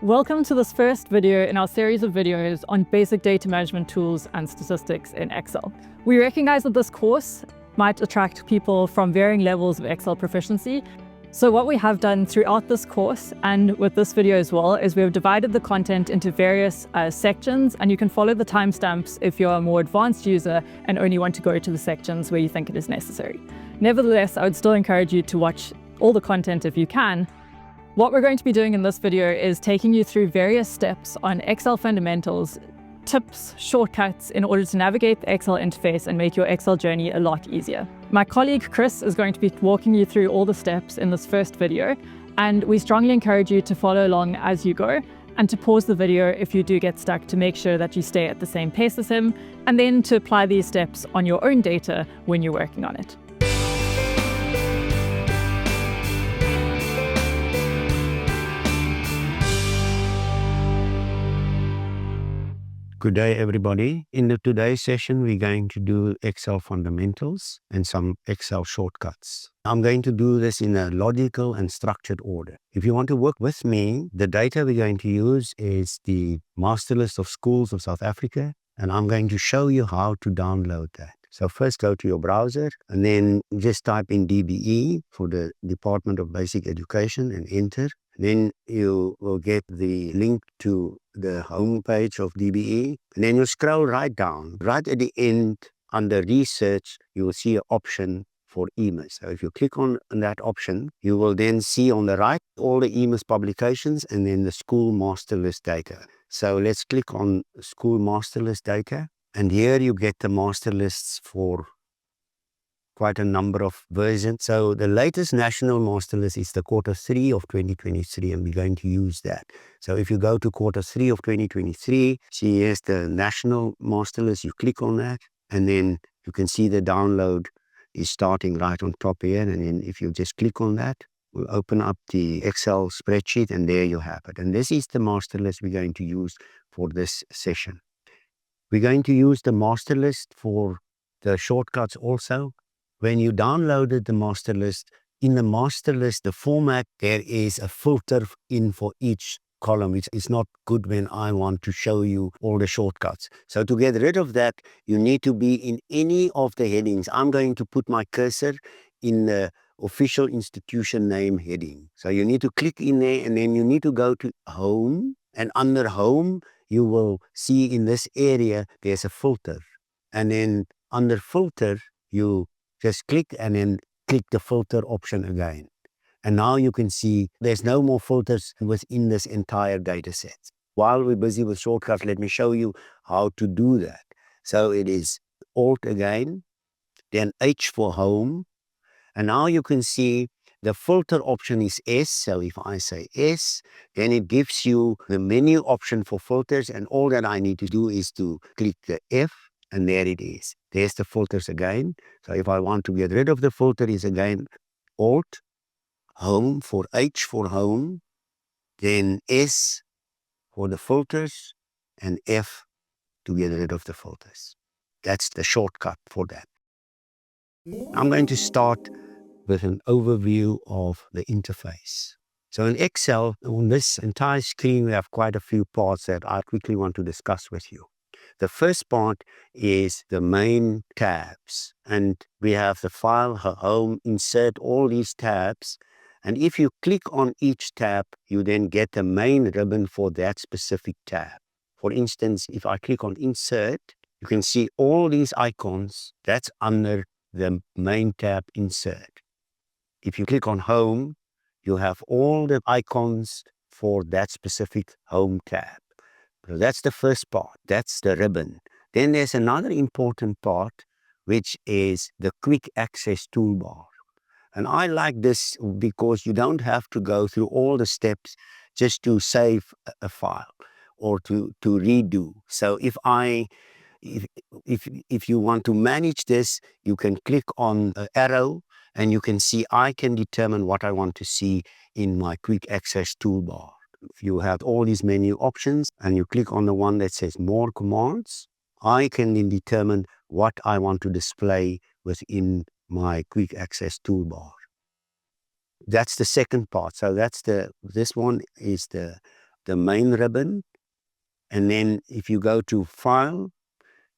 Welcome to this first video in our series of videos on basic data management tools and statistics in Excel. We recognize that this course might attract people from varying levels of Excel proficiency. So what we have done throughout this course and with this video as well is we have divided the content into various sections, and you can follow the timestamps if you're a more advanced user and only want to go to the sections where you think it is necessary. Nevertheless, I would still encourage you to watch all the content if you can. What we're going to be doing in this video is taking you through various steps on Excel fundamentals, tips, shortcuts in order to navigate the Excel interface and make your Excel journey a lot easier. My colleague Chris is going to be walking you through all the steps in this first video, and we strongly encourage you to follow along as you go and to pause the video if you do get stuck to make sure that you stay at the same pace as him, and then to apply these steps on your own data when you're working on it. Good day, everybody. In today's session, we're going to do Excel fundamentals and some Excel shortcuts. I'm going to do this in a logical and structured order. If you want to work with me, the data we're going to use is the master list of schools of South Africa, and I'm going to show you how to download that. So first go to your browser and then just type in DBE for the Department of Basic Education and enter. Then you will get the link to the home page of DBE. And then you scroll right down. Right at the end, under Research, you will see an option for EMIS. So if you click on that option, you will then see on the right all the EMIS publications and then the school master list data. So let's click on school master list data. And here you get the master lists for quite a number of versions. So the latest national master list is the Q3 of 2023, and we're going to use that. So if you go to Q3 of 2023, see here's the national master list. You click on that, and then you can see the download is starting right on top here. And then if you just click on that, we'll open up the Excel spreadsheet, and there you have it. And this is the master list we're going to use for this session. We're going to use the master list for the shortcuts also. When you downloaded the master list, in the master list, the format, there is a filter in for each column. It's not good when I want to show you all the shortcuts. So to get rid of that, you need to be in any of the headings. I'm going to put my cursor in the official institution name heading. So you need to click in there, and then you need to go to Home, and under Home, you will see in this area, there's a filter. And then under Filter, you just click and then click the filter option again. And now you can see there's no more filters within this entire data set. While we're busy with shortcuts, let me show you how to do that. So it is Alt again, then H for Home. And now you can see the filter option is S. So if I say S, then it gives you the menu option for filters. And all that I need to do is to click the F, and there it is. There's the filters again. So if I want to get rid of the filter, is again Alt, Home for H for Home, then S for the filters, and F to get rid of the filters. That's the shortcut for that. I'm going to start with an overview of the interface. So in Excel, on this entire screen, we have quite a few parts that I quickly want to discuss with you. The first part is the main tabs, and we have the File, Home, Insert, all these tabs. And if you click on each tab, you then get the main ribbon for that specific tab. For instance, if I click on Insert, you can see all these icons. That's under the main tab, Insert. If you click on Home, you have all the icons for that specific Home tab. So that's the first part. That's the ribbon. Then there's another important part, which is the Quick Access toolbar. And I like this because you don't have to go through all the steps just to save a file or to redo. So if you want to manage this, you can click on an arrow, and you can see I can determine what I want to see in my Quick Access toolbar. If you have all these menu options and you click on the one that says More Commands, I can then determine what I want to display within my Quick Access toolbar. That's the second part. So this one is the the main ribbon. And then if you go to File,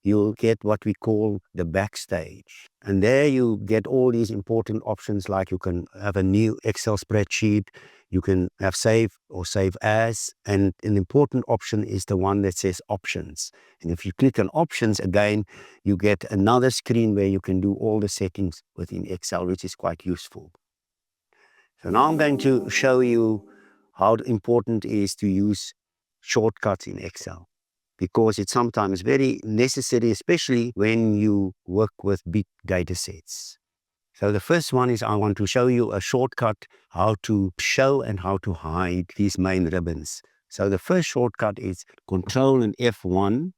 you'll get what we call the Backstage. And there you get all these important options, like you can have a new Excel spreadsheet, you can have Save or Save As, and an important option is the one that says Options. And if you click on Options again, you get another screen where you can do all the settings within Excel, which is quite useful. So now I'm going to show you how important it is to use shortcuts in Excel, because it's sometimes very necessary, especially when you work with big data sets. So the first one is I want to show you a shortcut how to show and how to hide these main ribbons. So the first shortcut is Control and F1.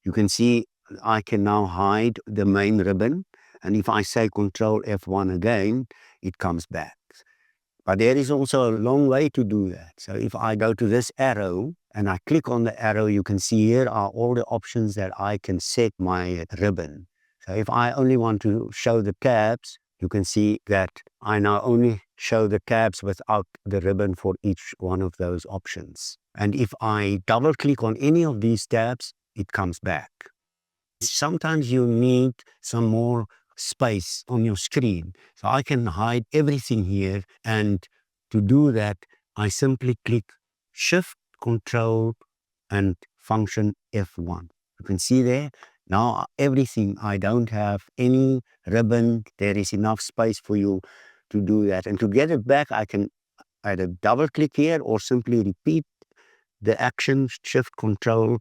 You can see I can now hide the main ribbon. And if I say Control F1 again, it comes back. But there is also a long way to do that. So if I go to this arrow and I click on the arrow, you can see here are all the options that I can set my ribbon. So if I only want to show the tabs, you can see that I now only show the tabs without the ribbon for each one of those options. And if I double click on any of these tabs, it comes back. Sometimes you need some more space on your screen. So I can hide everything here, and to do that, I simply click Shift, Control, and function F1. You can see there, now everything, I don't have any ribbon. There is enough space for you to do that. And to get it back, I can either double click here or simply repeat the action, Shift, Control,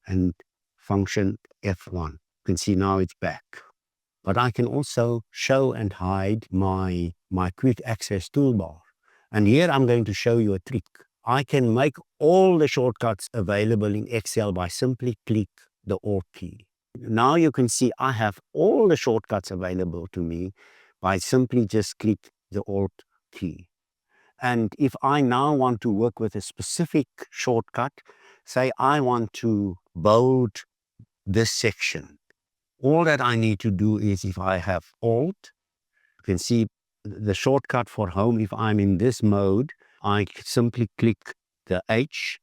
and function F1. You can see now it's back. But I can also show and hide my quick access toolbar. And here I'm going to show you a trick. I can make all the shortcuts available in Excel by simply click the Alt key. Now you can see I have all the shortcuts available to me by simply just click the Alt key. And if I now want to work with a specific shortcut, say I want to bold this section, all that I need to do is, if I have Alt, you can see the shortcut for home. If I'm in this mode, I simply click the H.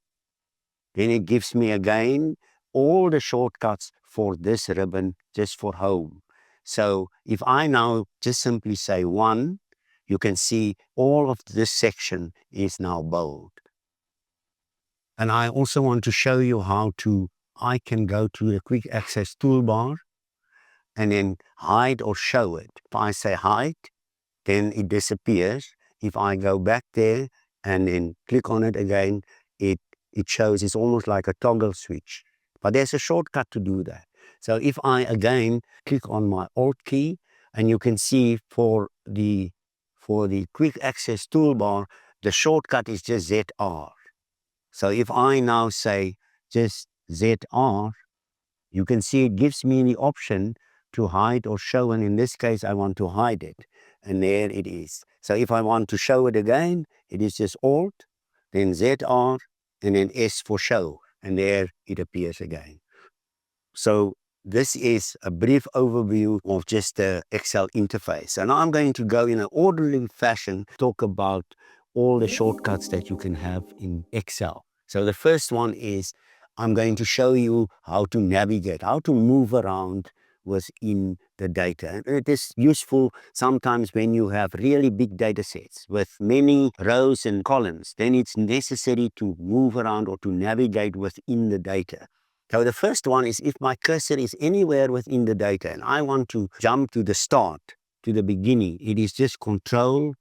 Then it gives me again all the shortcuts for this ribbon just for home. So if I now just simply say 1, you can see all of this section is now bold. And I also want to show you how I can go to the quick access toolbar and then hide or show it. If I say hide, then it disappears. If I go back there and then click on it again, it shows. It's almost like a toggle switch. But there's a shortcut to do that. So if I again click on my Alt key, and you can see for the quick access toolbar, the shortcut is just ZR. So if I now say just ZR, you can see it gives me the option to hide or show, and in this case I want to hide it, and there it is. So if I want to show it again, it is just Alt, then ZR, and then S for show, and there it appears again. So this is a brief overview of just the Excel interface. And I'm going to go in an orderly fashion, talk about all the shortcuts that you can have in Excel. So the first one is I'm going to show you how to navigate, how to move around within the data. And it is useful sometimes when you have really big data sets with many rows and columns. Then it's necessary to move around or to navigate within the data. So the first one is, if my cursor is anywhere within the data and I want to jump to the start, to the beginning, it is just Control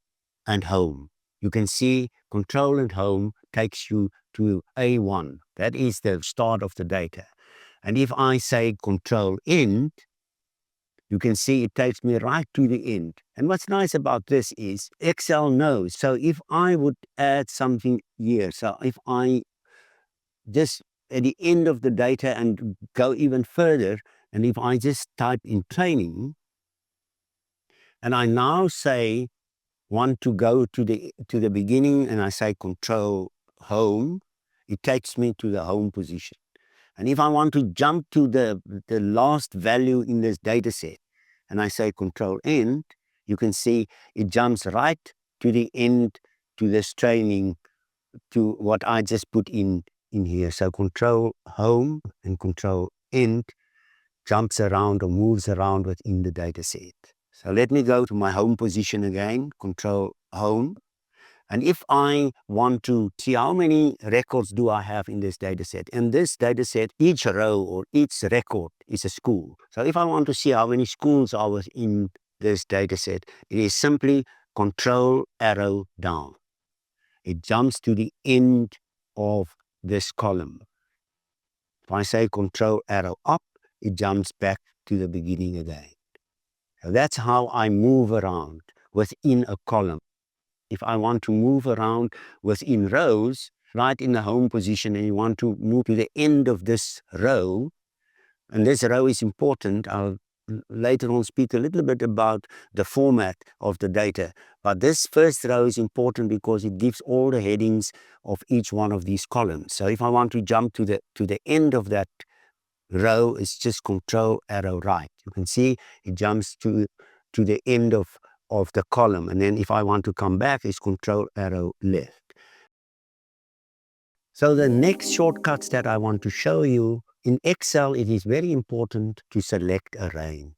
and Home. You can see Control and Home takes you to A1. That is the start of the data. And if I say Control End, you can see it takes me right to the end. And what's nice about this is Excel knows. So if I would add something here, so if I just at the end of the data and go even further, and if I just type in training, and I now say want to go to the beginning, and I say Control Home, it takes me to the home position. And if I want to jump to the last value in this data set, and I say Control End, you can see it jumps right to the end to this training to what I just put in here. So control home and control end jumps around or moves around within the data set. So let me go to my home position again, control home. And if I want to see how many records do I have in this data set, in this data set, each row or each record is a school. So if I want to see how many schools are within this data set, it is simply control arrow down. It jumps to the end of this column. If I say control arrow up, it jumps back to the beginning again. So that's how I move around within a column. If I want to move around within rows, right in the home position, and you want to move to the end of this row, and this row is important. I'll later on speak a little bit about the format of the data. But this first row is important because it gives all the headings of each one of these columns. So if I want to jump to the end of that row, it's just control arrow right. You can see it jumps to the end of the column. And then if I want to come back, it's control arrow left. So the next shortcuts that I want to show you, in Excel, it is very important to select a range.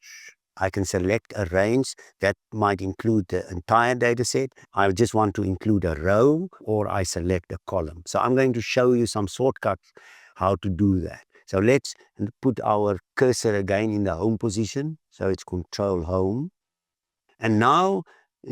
I can select a range that might include the entire data set. I just want to include a row, or I select a column. So I'm going to show you some shortcuts how to do that. So let's put our cursor again in the home position. So it's control home. And now,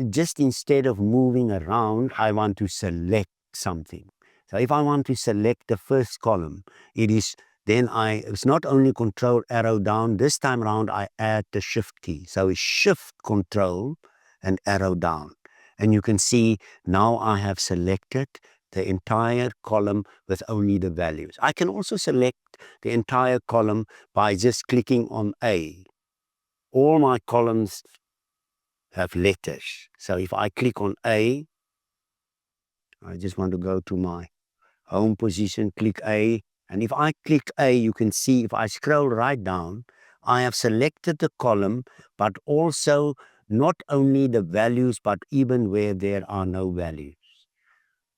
just instead of moving around, I want to select something. So if I want to select the first column, it's not only control arrow down, this time around I add the shift key. So it's shift control and arrow down. And you can see now I have selected the entire column with only the values. I can also select the entire column by just clicking on A. All my columns have letters. So if I click on A, I just want to go to my home position, click A. And if I click A, you can see if I scroll right down, I have selected the column, but also not only the values, but even where there are no values.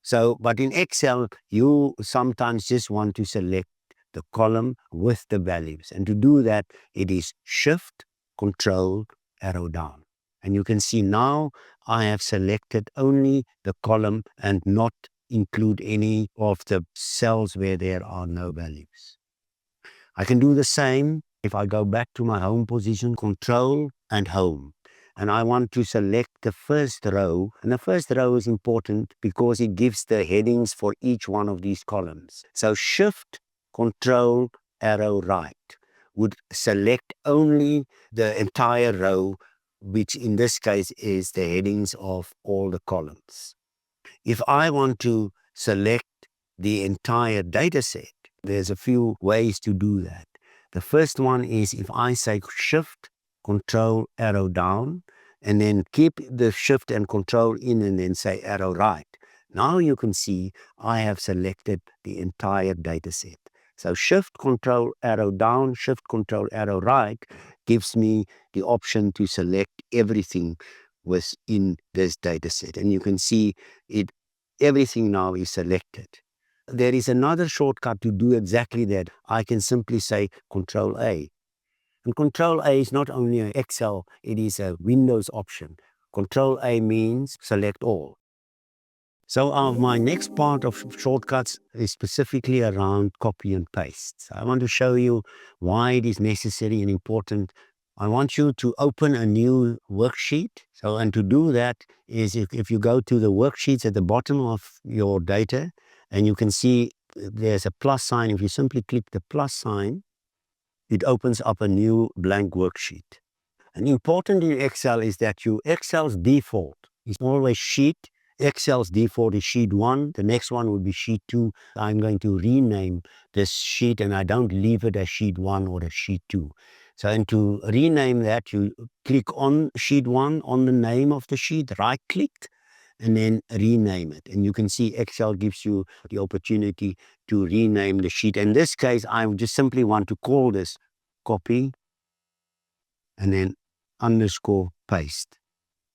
So, but in Excel, you sometimes just want to select the column with the values. And to do that, it is Shift, Control, arrow down. And you can see now I have selected only the column and not include any of the cells where there are no values. I can do the same if I go back to my home position, Control and Home. And I want to select the first row. And the first row is important because it gives the headings for each one of these columns. So Shift, Control, arrow right would select only the entire row, which in this case is the headings of all the columns. If I want to select the entire data set, there's a few ways to do that. The first one is if I say Shift, Control, arrow down, and then keep the Shift and Control in and then say arrow right. Now you can see I have selected the entire data set. So Shift, Control, arrow down, Shift, Control, arrow right gives me the option to select everything within this data set. And you can see everything now is selected. There is another shortcut to do exactly that. I can simply say Control A. And Control A is not only an Excel, it is a Windows option. Control A means select all. So my next part of shortcuts is specifically around copy and paste. So I want to show you why it is necessary and important. I want you to open a new worksheet. And to do that is if you go to the worksheets at the bottom of your data, and you can see there's a plus sign. If you simply click the plus sign, it opens up a new blank worksheet. And important in Excel is that Excel's default is always sheet. Excel's default is sheet 1. The next one will be sheet 2. I'm going to rename this sheet, and I don't leave it as sheet 1 or as sheet 2. So, and to rename that, you click on sheet 1 on the name of the sheet, right click, and then rename it. And you can see Excel gives you the opportunity to rename the sheet. In this case, I just simply want to call this copy and then underscore paste.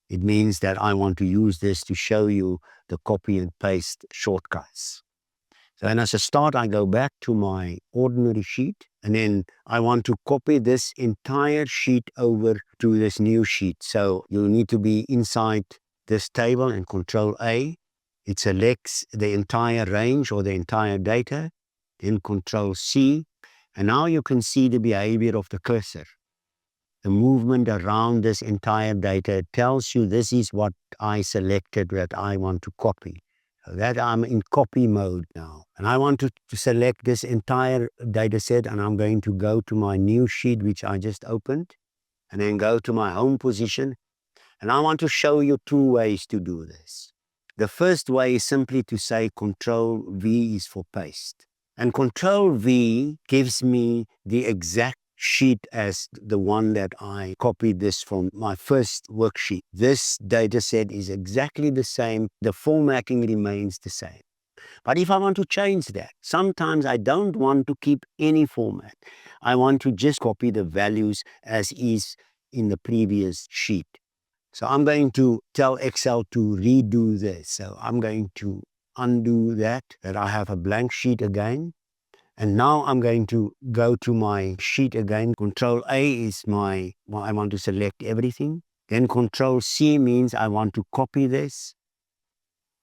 It means that I want to use this to show you the copy and paste shortcuts. So then as a start, I go back to my ordinary sheet, and then I want to copy this entire sheet over to this new sheet. So you need to be inside this table and Control A. It selects the entire range or the entire data, then Control C. And now you can see the behavior of the cursor. The movement around this entire data tells you this is what I selected that I want to copy. So that I'm in copy mode now. And I want to select this entire data set, and I'm going to go to my new sheet, which I just opened, and then go to my home position. And I want to show you two ways to do this. The first way is simply to say Control V is for paste. And Control V gives me the exact sheet as the one that I copied this from my first worksheet. This data set is exactly the same. The formatting remains the same. But if I want to change that, sometimes I don't want to keep any format. I want to just copy the values as is in the previous sheet. So I'm going to tell Excel to redo this. So I'm going to undo that I have a blank sheet again. And now I'm going to go to my sheet again. Control A is I want to select everything. Then Control C means I want to copy this.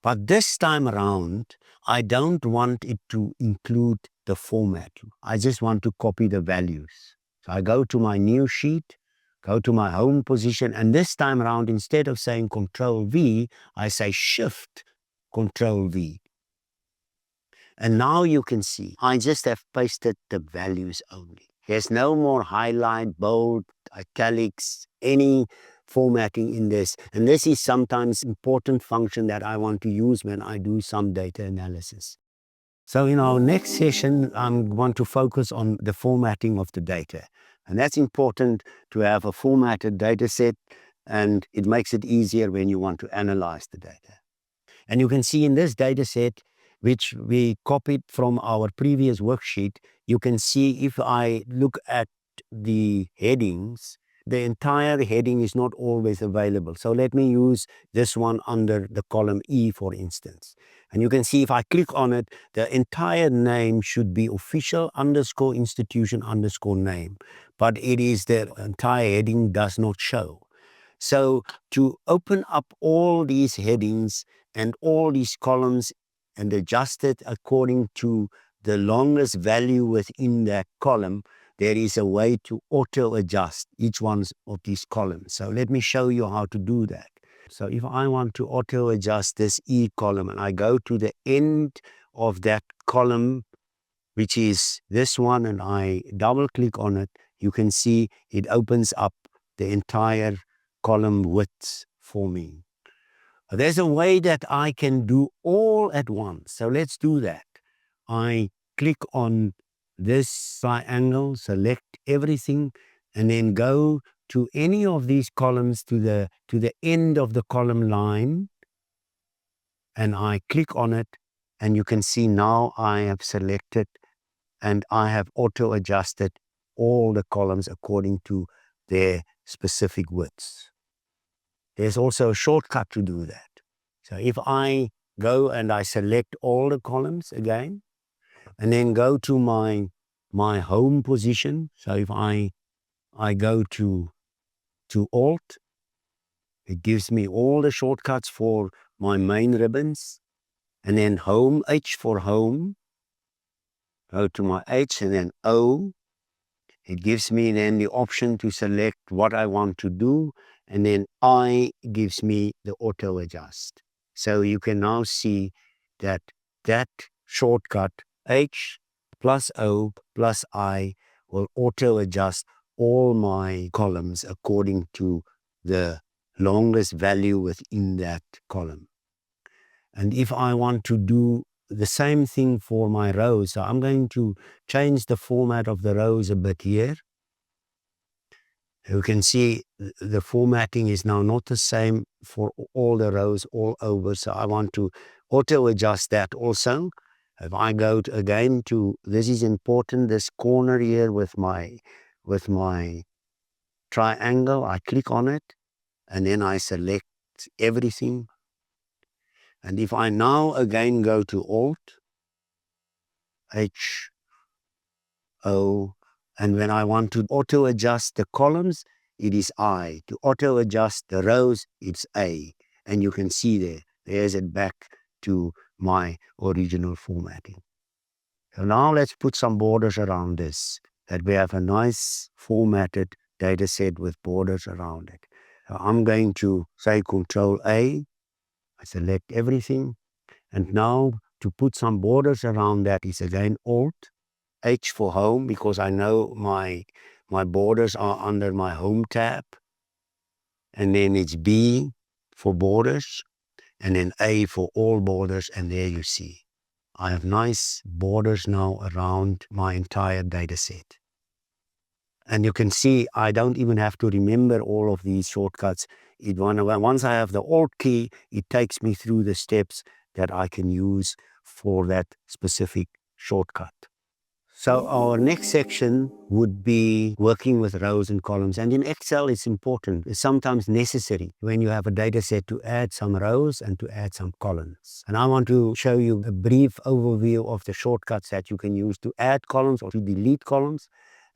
But this time around, I don't want it to include the format. I just want to copy the values. So I go to my new sheet, go to my home position, and this time around, instead of saying Control V, I say Shift Control V. And now you can see, I just have pasted the values only. There's no more highlight, bold, italics, any formatting in this. And this is sometimes important function that I want to use when I do some data analysis. So in our next session, I want to focus on the formatting of the data. And that's important to have a formatted data set, and it makes it easier when you want to analyze the data. And you can see in this data set, which we copied from our previous worksheet, you can see if I look at the headings, the entire heading is not always available. So let me use this one under the column E, for instance. And you can see if I click on it, the entire name should be official _ institution _ name. But it is the entire heading does not show. So to open up all these headings and all these columns and adjust it according to the longest value within that column, there is a way to auto adjust each one of these columns. So let me show you how to do that. So if I want to auto adjust this E column and I go to the end of that column, which is this one, and I double click on it, you can see it opens up the entire column width for me. There's a way that I can do all at once. So let's do that. I click on this triangle, select everything, and then go to any of these columns to the end of the column line. And I click on it, and you can see now I have selected and I have auto adjusted all the columns according to their specific widths. There's also a shortcut to do that. So if I go and I select all the columns again, and then go to my home position. So if I go to Alt, it gives me all the shortcuts for my main ribbons, and then Home, H for home. Go to my H and then O. It gives me then the option to select what I want to do, and then I gives me the auto adjust. So you can now see that shortcut H plus O plus I will auto adjust all my columns according to the longest value within that column. And if I want to do the same thing for my rows, so I'm going to change the format of the rows a bit here. You can see the formatting is now not the same for all the rows all over. So I want to auto adjust that also. If I go again to, this is important, this corner here with my triangle, I click on it, and then I select select everything. And if I now again go to Alt, H, O, and when I want to auto adjust the columns, it is I. To auto adjust the rows, it's A. And you can see there's it back to my original formatting. So now let's put some borders around this, that we have a nice formatted data set with borders around it. So I'm going to say Control A, I select everything, and now to put some borders around that is again Alt, H for home, because I know my borders are under my home tab, and then it's B for borders, and then A for all borders, and there you see. I have nice borders now around my entire data set. And you can see I don't even have to remember all of these shortcuts. Once I have the Alt key, it takes me through the steps that I can use for that specific shortcut. So our next section would be working with rows and columns. And in Excel, it's important. It's sometimes necessary when you have a data set to add some rows and to add some columns. And I want to show you a brief overview of the shortcuts that you can use to add columns or to delete columns,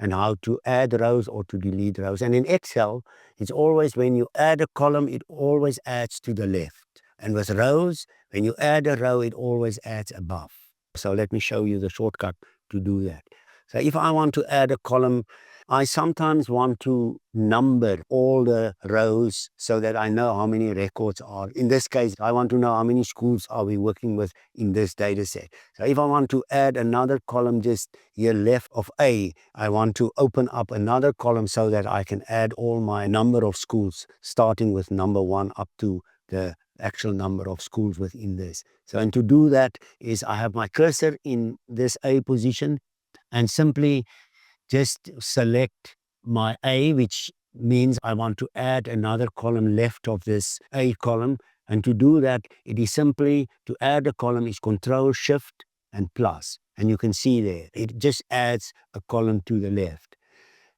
and how to add rows or to delete rows. And in Excel, it's always when you add a column, it always adds to the left. And with rows, when you add a row, it always adds above. So let me show you the shortcut to do that. So if I want to add a column, I sometimes want to number all the rows so that I know how many records are. In this case, I want to know how many schools are we working with in this data set. So if I want to add another column just here left of A, I want to open up another column so that I can add all my number of schools, starting with number 1 up to the actual number of schools within this. So, and to do that is I have my cursor in this A position and simply just select my A, which means I want to add another column left of this A column. And to do that, it is simply to add a column is Control, Shift, and plus. And you can see there, it just adds a column to the left.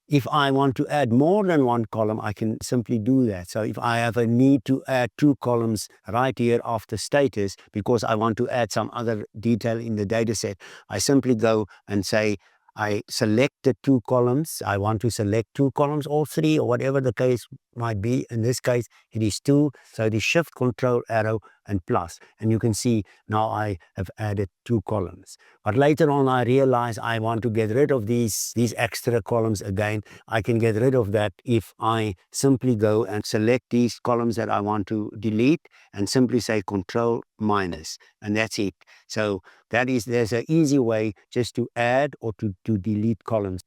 If I want to add more than one column, I can simply do that. So if I have a need to add 2 columns right here after status, because I want to add some other detail in the data set, I simply go and say, I select the 2 columns. I want to select 2 columns or 3 or whatever the case might be. In this case, it is 2. So it is Shift, Control, Arrow, and plus. And you can see now I have added 2 columns. But later on, I realize I want to get rid of these extra columns again. I can get rid of that if I simply go and select these columns that I want to delete and simply say Control minus, and that's it. So there's an easy way just to add or to delete columns.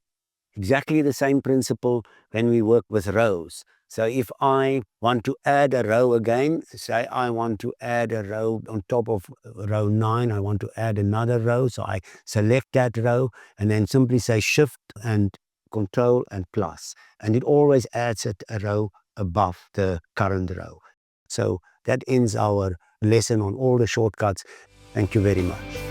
Exactly the same principle when we work with rows. So if I want to add a row again, say I want to add a row on top of row 9, I want to add another row. So I select that row and then simply say Shift and Control and plus. And it always adds a row above the current row. So that ends our lesson on all the shortcuts. Thank you very much.